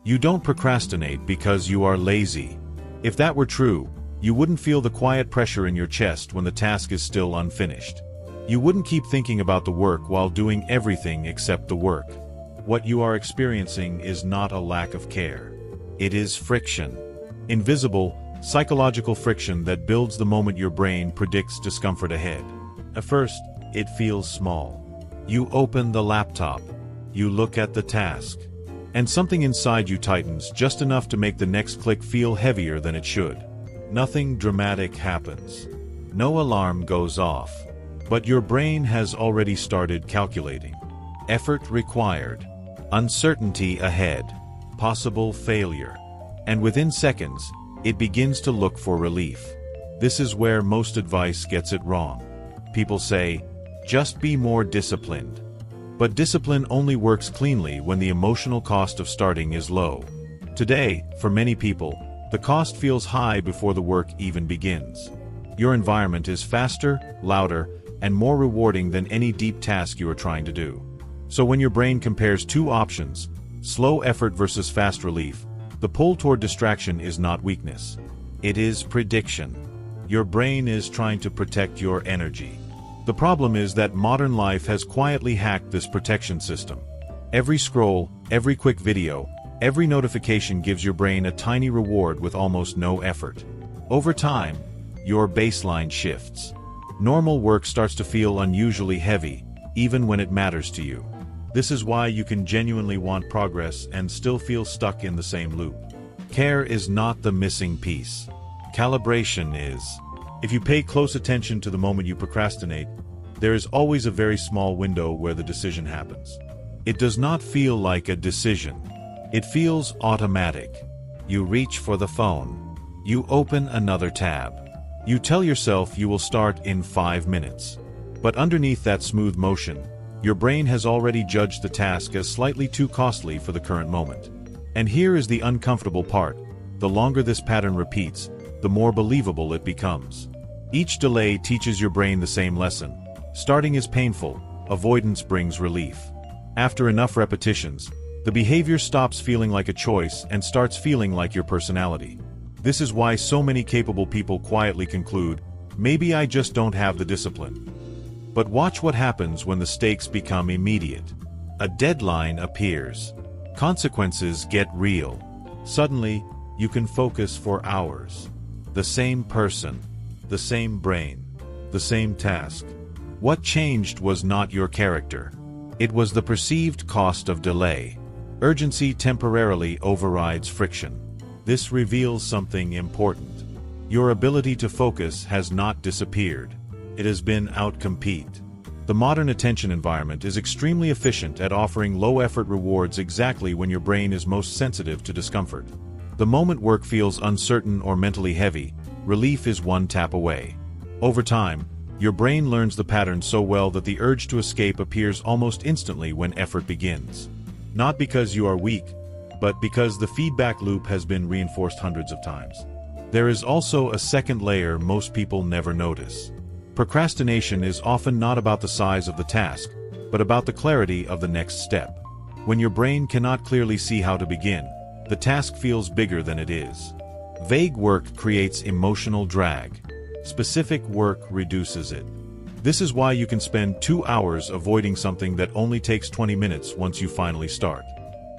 You don't procrastinate because you are lazy. If that were true, you wouldn't feel the quiet pressure in your chest when the task is still unfinished. You wouldn't keep thinking about the work while doing everything except the work. What you are experiencing is not a lack of care. It is friction. Invisible, psychological friction that builds the moment your brain predicts discomfort ahead. At first, it feels small. You open the laptop. You look at the task. And something inside you tightens just enough to make the next click feel heavier than it should. Nothing dramatic happens. No alarm goes off. But your brain has already started calculating. Effort required. Uncertainty ahead. Possible failure. And within seconds, it begins to look for relief. This is where most advice gets it wrong. People say, just be more disciplined. But discipline only works cleanly when the emotional cost of starting is low. Today, for many people, the cost feels high before the work even begins. Your environment is faster, louder, and more rewarding than any deep task you are trying to do. So when your brain compares two options, slow effort versus fast relief, the pull toward distraction is not weakness. It is prediction. Your brain is trying to protect your energy. The problem is that modern life has quietly hacked this protection system. Every scroll, every quick video, every notification gives your brain a tiny reward with almost no effort. Over time, your baseline shifts. Normal work starts to feel unusually heavy, even when it matters to you. This is why you can genuinely want progress and still feel stuck in the same loop. Care is not the missing piece. Calibration is. If you pay close attention to the moment you procrastinate, there is always a very small window where the decision happens. It does not feel like a decision. It feels automatic. You reach for the phone. You open another tab. You tell yourself you will start in 5 minutes. But underneath that smooth motion, your brain has already judged the task as slightly too costly for the current moment. And here is the uncomfortable part. The longer this pattern repeats, the more believable it becomes. Each delay teaches your brain the same lesson. Starting is painful, avoidance brings relief. After enough repetitions, the behavior stops feeling like a choice and starts feeling like your personality. This is why so many capable people quietly conclude, maybe I just don't have the discipline. But watch what happens when the stakes become immediate. A deadline appears. Consequences get real. Suddenly, you can focus for hours. The same person, the same brain, the same task. What changed was not your character. It was the perceived cost of delay. Urgency temporarily overrides friction. This reveals something important. Your ability to focus has not disappeared. It has been outcompeted. The modern attention environment is extremely efficient at offering low-effort rewards exactly when your brain is most sensitive to discomfort. The moment work feels uncertain or mentally heavy, relief is one tap away. Over time, your brain learns the pattern so well that the urge to escape appears almost instantly when effort begins. Not because you are weak, but because the feedback loop has been reinforced hundreds of times. There is also a second layer most people never notice. Procrastination is often not about the size of the task, but about the clarity of the next step. When your brain cannot clearly see how to begin, the task feels bigger than it is. Vague work creates emotional drag. Specific work reduces it. This is why you can spend 2 hours avoiding something that only takes 20 minutes once you finally start.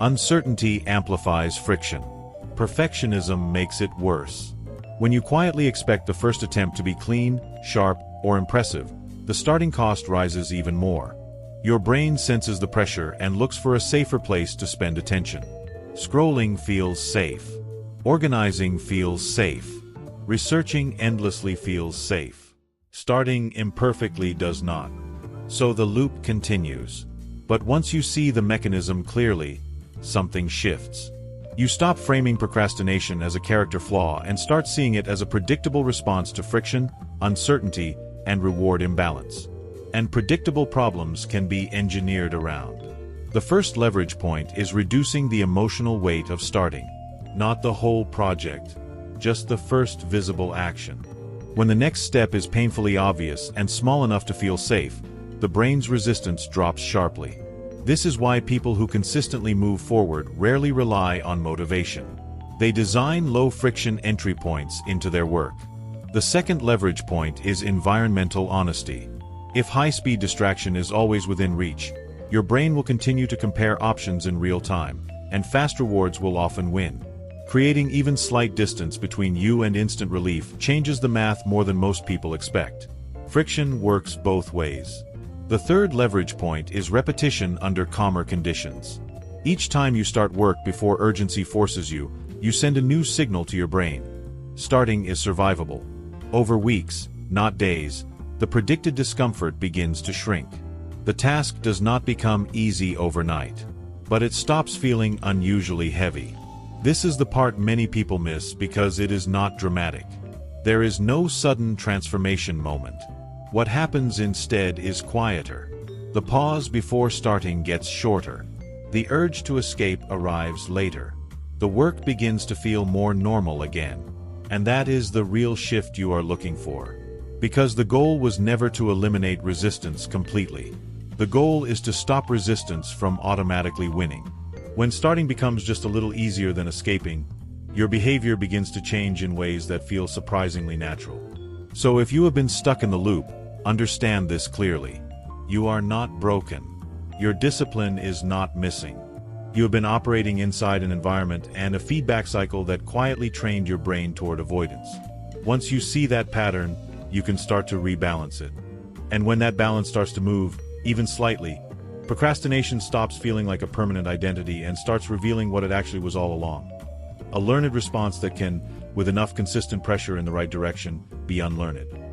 Uncertainty amplifies friction. Perfectionism makes it worse. When you quietly expect the first attempt to be clean, sharp, or impressive, the starting cost rises even more. Your brain senses the pressure and looks for a safer place to spend attention. Scrolling feels safe. Organizing feels safe. Researching endlessly feels safe. Starting imperfectly does not. So the loop continues. But once you see the mechanism clearly, something shifts. You stop framing procrastination as a character flaw and start seeing it as a predictable response to friction, uncertainty, and reward imbalance. And predictable problems can be engineered around. The first leverage point is reducing the emotional weight of starting. Not the whole project, just the first visible action. When the next step is painfully obvious and small enough to feel safe, the brain's resistance drops sharply. This is why people who consistently move forward rarely rely on motivation. They design low-friction entry points into their work. The second leverage point is environmental honesty. If high-speed distraction is always within reach, your brain will continue to compare options in real time, and fast rewards will often win. Creating even slight distance between you and instant relief changes the math more than most people expect. Friction works both ways. The third leverage point is repetition under calmer conditions. Each time you start work before urgency forces you, you send a new signal to your brain. Starting is survivable. Over weeks, not days, the predicted discomfort begins to shrink. The task does not become easy overnight, but it stops feeling unusually heavy. This is the part many people miss because it is not dramatic. There is no sudden transformation moment. What happens instead is quieter. The pause before starting gets shorter. The urge to escape arrives later. The work begins to feel more normal again. And that is the real shift you are looking for. Because the goal was never to eliminate resistance completely. The goal is to stop resistance from automatically winning. When starting becomes just a little easier than escaping, your behavior begins to change in ways that feel surprisingly natural. So if you have been stuck in the loop, understand this clearly. You are not broken. Your discipline is not missing. You have been operating inside an environment and a feedback cycle that quietly trained your brain toward avoidance. Once you see that pattern, you can start to rebalance it. And when that balance starts to move, even slightly, procrastination stops feeling like a permanent identity and starts revealing what it actually was all along. A learned response that can, with enough consistent pressure in the right direction, be unlearned.